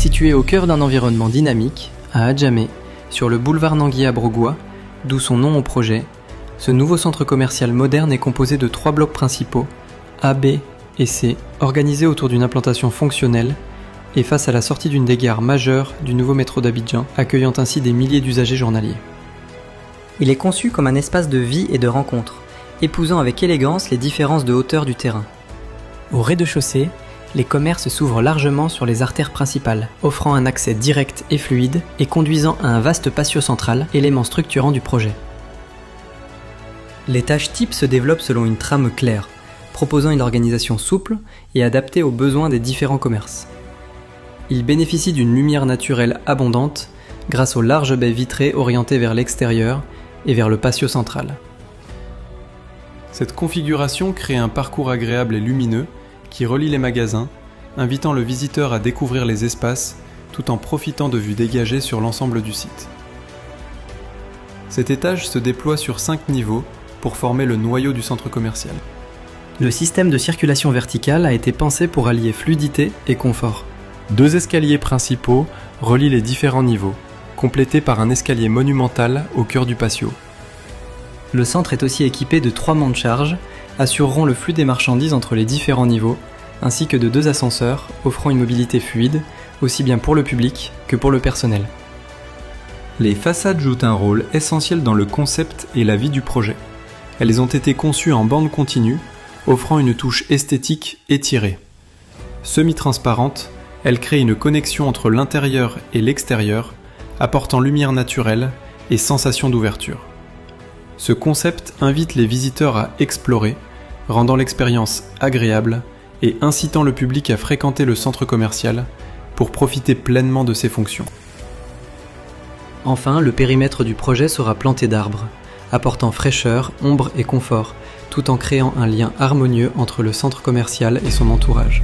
Situé au cœur d'un environnement dynamique, à Adjamé, sur le boulevard Nangui à Brogoua, d'où son nom au projet, ce nouveau centre commercial moderne est composé de 3 blocs principaux, A, B et C, organisés autour d'une implantation fonctionnelle et face à la sortie d'une des gares majeures du nouveau métro d'Abidjan, accueillant ainsi des milliers d'usagers journaliers. Il est conçu comme un espace de vie et de rencontre, épousant avec élégance les différences de hauteur du terrain. Au rez-de-chaussée, les commerces s'ouvrent largement sur les artères principales, offrant un accès direct et fluide et conduisant à un vaste patio central, élément structurant du projet. L'étage type se développe selon une trame claire, proposant une organisation souple et adaptée aux besoins des différents commerces. Il bénéficie d'une lumière naturelle abondante grâce aux larges baies vitrées orientées vers l'extérieur et vers le patio central. Cette configuration crée un parcours agréable et lumineux qui relie les magasins, invitant le visiteur à découvrir les espaces tout en profitant de vues dégagées sur l'ensemble du site. Cet étage se déploie sur 5 niveaux pour former le noyau du centre commercial. Le système de circulation verticale a été pensé pour allier fluidité et confort. 2 escaliers principaux relient les différents niveaux, complétés par un escalier monumental au cœur du patio. Le centre est aussi équipé de 3 monts de charge, assureront le flux des marchandises entre les différents niveaux, ainsi que de 2 ascenseurs, offrant une mobilité fluide, aussi bien pour le public que pour le personnel. Les façades jouent un rôle essentiel dans le concept et la vie du projet. Elles ont été conçues en bande continue, offrant une touche esthétique étirée. Semi-transparente, elles créent une connexion entre l'intérieur et l'extérieur, apportant lumière naturelle et sensation d'ouverture. Ce concept invite les visiteurs à explorer, rendant l'expérience agréable et incitant le public à fréquenter le centre commercial pour profiter pleinement de ses fonctions. Enfin, le périmètre du projet sera planté d'arbres, apportant fraîcheur, ombre et confort, tout en créant un lien harmonieux entre le centre commercial et son entourage.